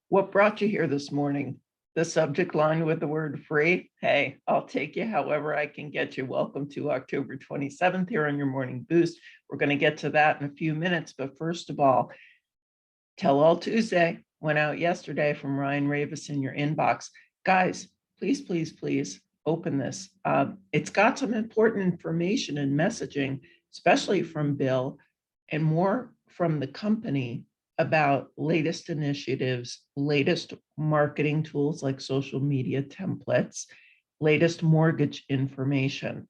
What brought you here this morning? The subject line with the word free? Hey, I'll take you however I can get you. Welcome to October 27th here on your Morning Boost. We're going to get to that in a few minutes, but first of all, Tell All Tuesday went out yesterday from Ryan Ravis in your inbox. Guys, please, please, please open this. It's got some important information and messaging, especially from Bill and more from the company about latest initiatives, latest marketing tools like social media templates, latest mortgage information.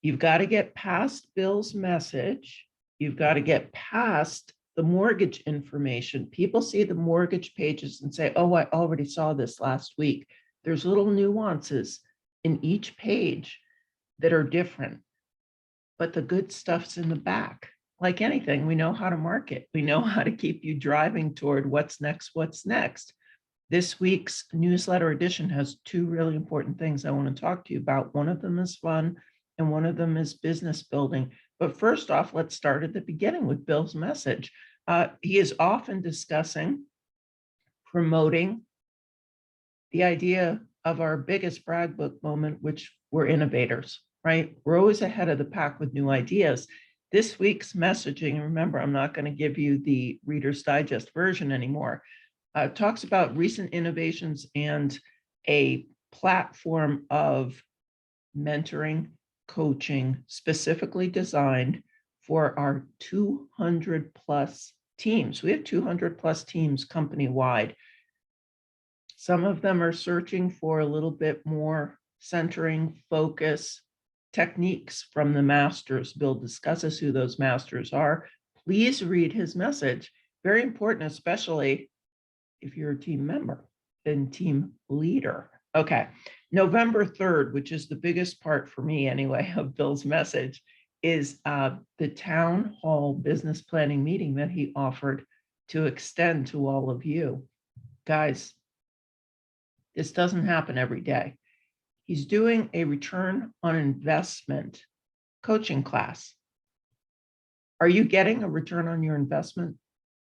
You've got to get past Bill's message. You've got to get past the mortgage information. People see the mortgage pages and say, oh, I already saw this last week. There's little nuances in each page that are different, but the good stuff's in the back. Like anything, we know how to market. We know how to keep you driving toward what's next, what's next. This week's newsletter edition has two really important things I want to talk to you about. One of them is fun and one of them is business building. But first off, let's start at the beginning with Bill's message. He is often discussing, promoting the idea of our biggest brag book moment, which we're innovators, right? We're always ahead of the pack with new ideas. This week's messaging, remember, I'm not going to give you the Reader's Digest version anymore, talks about recent innovations and a platform of mentoring, coaching, specifically designed for our 200 plus teams. We have 200 plus teams company-wide. Some of them are searching for a little bit more centering, focus, techniques from the masters. Bill discusses who those masters are. Please read his message. Very important, especially if you're a team member and team leader. Okay, November 3rd, which is the biggest part for me anyway of Bill's message, is the town hall business planning meeting that he offered to extend to all of you. Guys, this doesn't happen every day. He's doing a return on investment coaching class. Are you getting a return on your investment?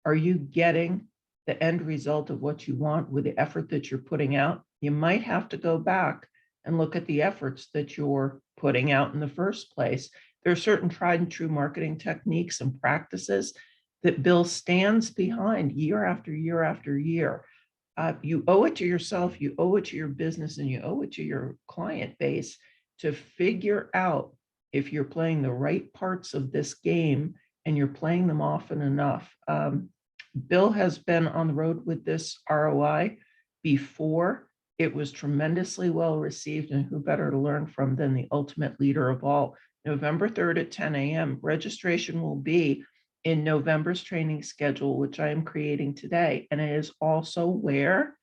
Are you getting the end result of what you want with the effort that you're putting out? You might have to go back and look at the efforts that you're putting out in the first place. There are certain tried and true marketing techniques and practices that Bill stands behind year after year after year. You owe it to yourself, you owe it to your business, and you owe it to your client base to figure out if you're playing the right parts of this game and you're playing them often enough. Bill has been on the road with this ROI before. It was tremendously well received, and who better to learn from than the ultimate leader of all. November 3rd at 10 a.m. Registration will be in November's training schedule, which I am creating today. And it is also where?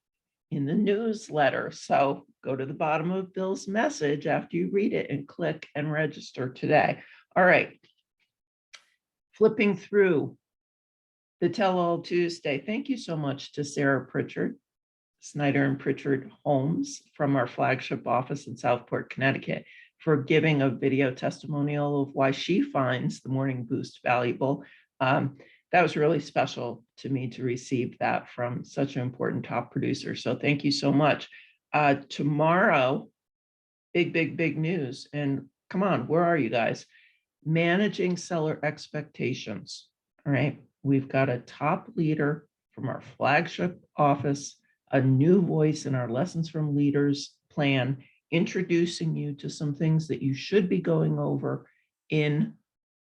In the newsletter. So go to the bottom of Bill's message after you read it and click and register today. All right. Flipping through the Tell All Tuesday. Thank you so much to Sarah Pritchard, Snyder and Pritchard Homes from our flagship office in Southport, Connecticut, for giving a video testimonial of why she finds the Morning Boost valuable. That was really special to me to receive that from such an important top producer. So thank you so much. Tomorrow, big news. And come on, where are you guys? Managing seller expectations. All right. We've got a top leader from our flagship office, a new voice in our Lessons from Leaders plan, introducing you to some things that you should be going over in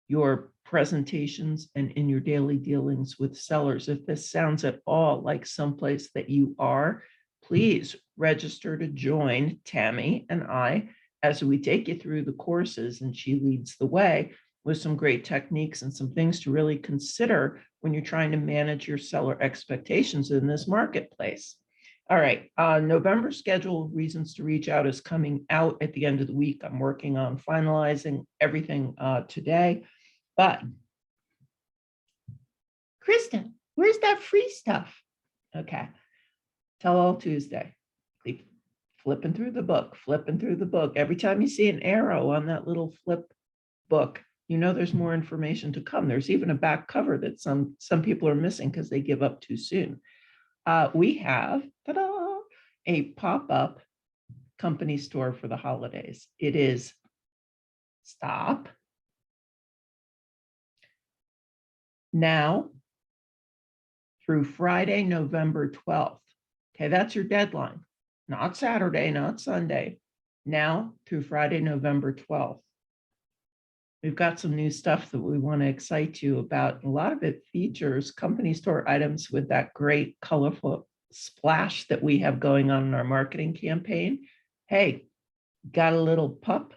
your presentations and in your daily dealings with sellers. If this sounds at all like someplace that you are, please register to join Tammy and I as we take you through the courses, and she leads the way with some great techniques and some things to really consider when you're trying to manage your seller expectations in this marketplace. All right, November schedule Reasons to Reach Out is coming out at the end of the week. I'm working on finalizing everything today. But Kristen, where's that free stuff? Okay, Tell All Tuesday. Flipping through the book. Every time you see an arrow on that little flip book, you know there's more information to come. There's even a back cover that some people are missing because they give up too soon. We have, ta-da, a pop-up company store for the holidays. It is, stop, now through Friday, November 12th. Okay, that's your deadline. Not Saturday, not Sunday. Now through Friday, November 12th. We've got some new stuff that we want to excite you about. A lot of it features company store items with that great colorful splash that we have going on in our marketing campaign. Hey, got a little pup,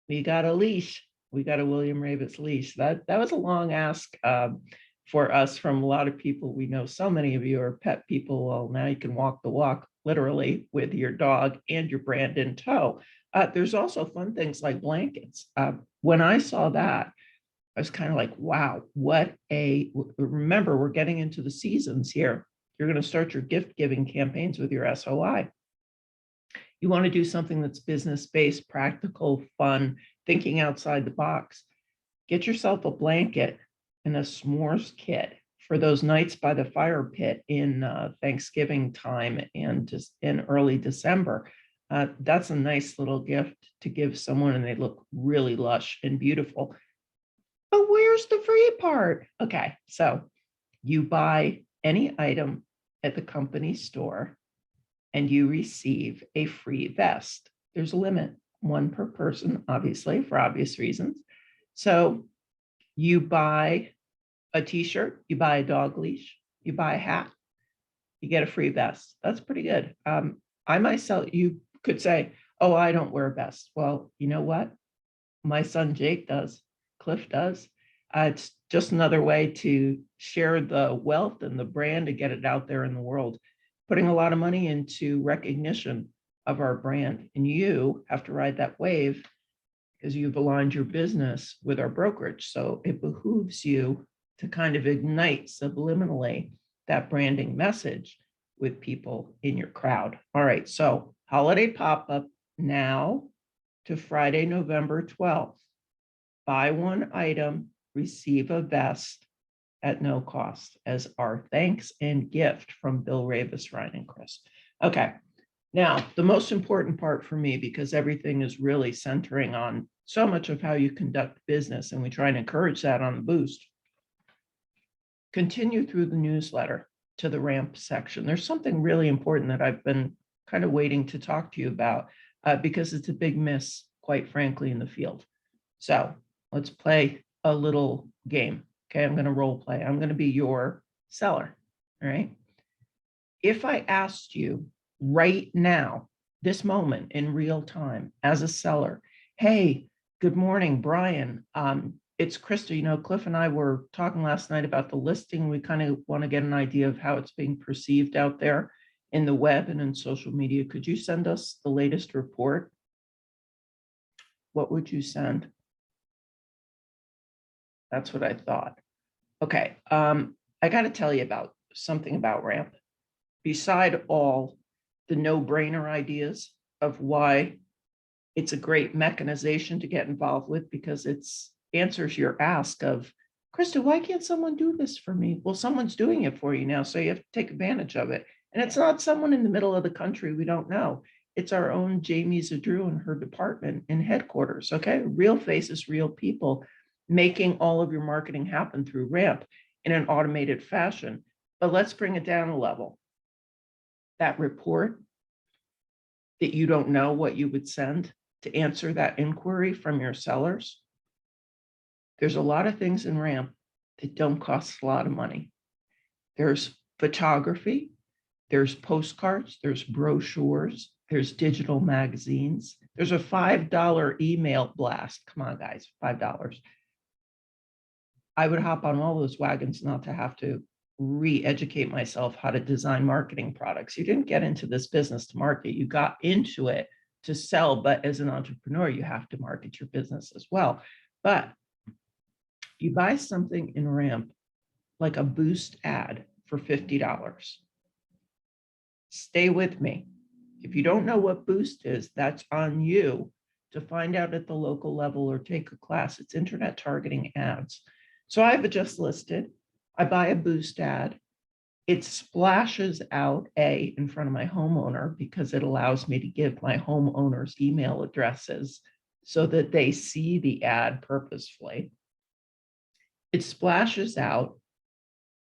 we got a leash, we got a William Ravis leash. That was a long ask for us from a lot of people. We know so many of you are pet people. Well, now you can walk the walk literally with your dog and your brand in tow. There's also fun things like blankets. When I saw that, I was kind of like, wow, remember, we're getting into the seasons here. You're going to start your gift giving campaigns with your SOI. You want to do something that's business-based, practical, fun, thinking outside the box. Get yourself a blanket and a s'mores kit for those nights by the fire pit in Thanksgiving time and just in early December. That's a nice little gift to give someone, and they look really lush and beautiful. But where's the free part? Okay, so you buy any item at the company store and you receive a free vest. There's a limit, one per person, obviously, for obvious reasons. So you buy a t-shirt, you buy a dog leash, you buy a hat, you get a free vest. That's pretty good. I myself, you could say, oh, I don't wear a vest. Well, you know what? My son Jake does, Cliff does. It's just another way to share the wealth and the brand to get it out there in the world, putting a lot of money into recognition of our brand. And you have to ride that wave because you've aligned your business with our brokerage. So it behooves you to kind of ignite subliminally that branding message with people in your crowd. All right, so holiday pop-up now to Friday, November 12th. Buy one item, receive a vest at no cost as our thanks and gift from Bill Ravis, Ryan, and Chris. Okay, now the most important part for me, because everything is really centering on so much of how you conduct business, and we try and encourage that on the boost. Continue through the newsletter to the ramp section. There's something really important that I've been kind of waiting to talk to you about because it's a big miss, quite frankly, in the field. So let's play a little game. Okay, I'm going to role play. I'm going to be your seller. All right. If I asked you right now, this moment in real time as a seller, hey, good morning, Brian. It's Krista. You know, Cliff and I were talking last night about the listing. We kind of want to get an idea of how it's being perceived out there in the web and in social media. Could you send us the latest report? What would you send? That's what I thought. Okay, I got to tell you about something about Ramp. Beside all the no-brainer ideas of why it's a great mechanization to get involved with, because it's answers your ask of, Krista, why can't someone do this for me? Well, someone's doing it for you now, so you have to take advantage of it. And it's not someone in the middle of the country we don't know. It's our own Jamie Zadru and her department in headquarters, okay? Real faces, real people making all of your marketing happen through Ramp in an automated fashion. But let's bring it down a level. That report that you don't know what you would send to answer that inquiry from your sellers. There's a lot of things in Ramp that don't cost a lot of money. There's photography, there's postcards, there's brochures, there's digital magazines. There's a $5 email blast. Come on, guys, $5. I would hop on all those wagons not to have to re-educate myself how to design marketing products. You didn't get into this business to market. You got into it to sell, but as an entrepreneur, you have to market your business as well. But you buy something in Ramp, like a Boost ad for $50. Stay with me. If you don't know what Boost is, that's on you to find out at the local level or take a class. It's internet targeting ads. So I have it just listed. I buy a boost ad. It splashes out in front of my homeowner because it allows me to give my homeowners email addresses so that they see the ad purposefully. It splashes out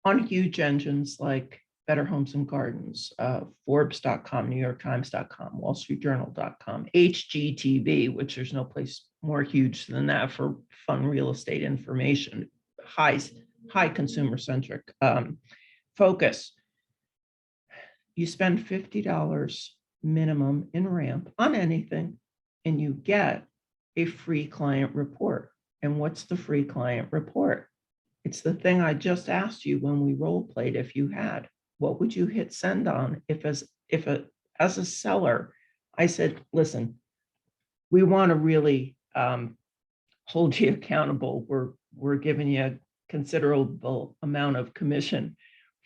on huge engines like Better Homes and Gardens, Forbes.com, NewYorkTimes.com, WallStreetJournal.com, HGTV, which there's no place more huge than that for fun real estate information, high consumer-centric focus. You spend $50 minimum in ramp on anything, and you get a free client report. And what's the free client report? It's the thing I just asked you when we role played. If you had, what would you hit send on? As a seller, I said, listen, we want to really hold you accountable. We're giving you a considerable amount of commission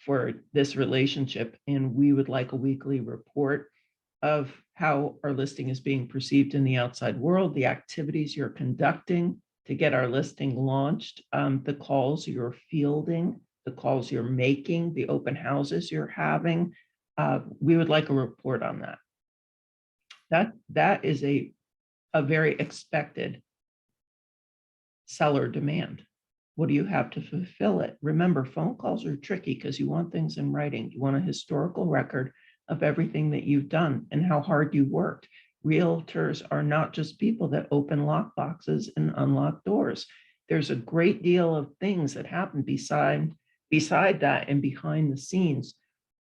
for this relationship, and we would like a weekly report of how our listing is being perceived in the outside world, the activities you're conducting to get our listing launched, the calls you're fielding, the calls you're making, the open houses you're having. We would like a report on that. That is a very expected seller demand. What do you have to fulfill it? Remember, phone calls are tricky because you want things in writing. You want a historical record of everything that you've done and how hard you worked. Realtors are not just people that open lock boxes and unlock doors. There's a great deal of things that happen beside that and behind the scenes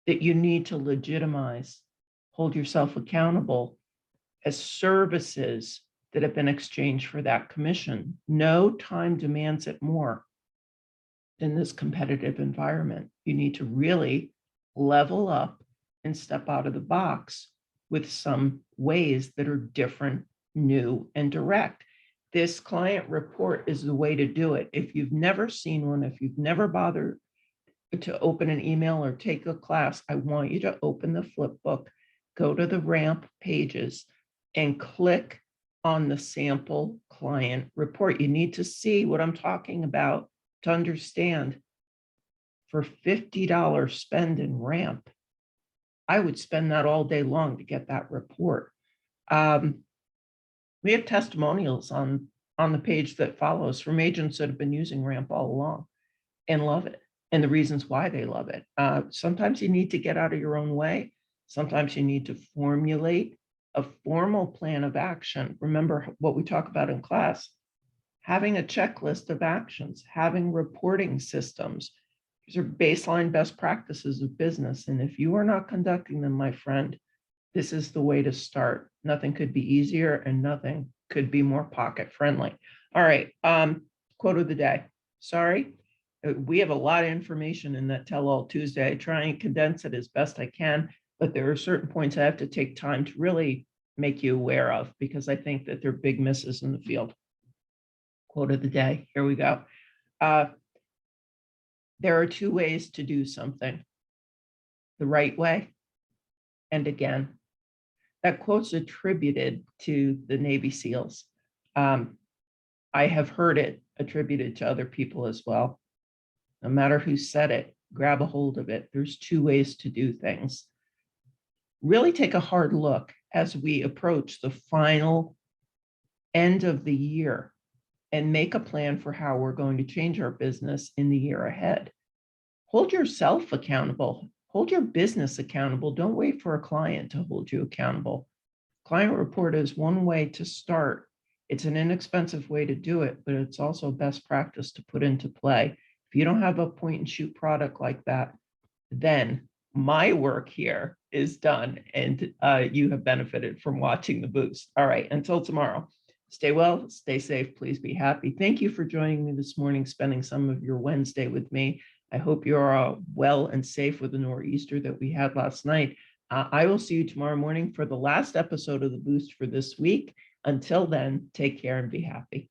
that you need to legitimize, hold yourself accountable as services that have been exchanged for that commission. No time demands it more in this competitive environment. You need to really level up and step out of the box with some ways that are different, new, and direct. This client report is the way to do it. If you've never seen one, if you've never bothered to open an email or take a class, I want you to open the flip book, go to the ramp pages, and click on the sample client report. You need to see what I'm talking about to understand. For $50 spend in ramp, I would spend that all day long to get that report. We have testimonials on the page that follows from agents that have been using ramp all along and love it, and the reasons why they love it. Sometimes you need to get out of your own way. Sometimes you need to formulate a formal plan of action. Remember what we talk about in class, having a checklist of actions, having reporting systems. These are baseline best practices of business. And if you are not conducting them, my friend, this is the way to start. Nothing could be easier and nothing could be more pocket friendly. All right, quote of the day. Sorry, we have a lot of information in that Tell All Tuesday. I try and condense it as best I can, but there are certain points I have to take time to really make you aware of because I think that they're big misses in the field. Quote of the day, here we go. There are two ways to do something, the right way and again. That quote's attributed to the Navy SEALs. I have heard it attributed to other people as well. No matter who said it, grab a hold of it. There's two ways to do things. Really take a hard look as we approach the final end of the year and make a plan for how we're going to change our business in the year ahead. Hold yourself accountable. Hold your business accountable. Don't wait for a client to hold you accountable. Client report is one way to start. It's an inexpensive way to do it, but it's also best practice to put into play. If you don't have a point and shoot product like that, then my work here is done and you have benefited from watching the boost. All right, until tomorrow, stay well, stay safe, please be happy. Thank you for joining me this morning, spending some of your Wednesday with me. I hope you're well and safe with the nor'easter that we had last night. I will see you tomorrow morning for the last episode of the boost for this week. Until then, take care and be happy.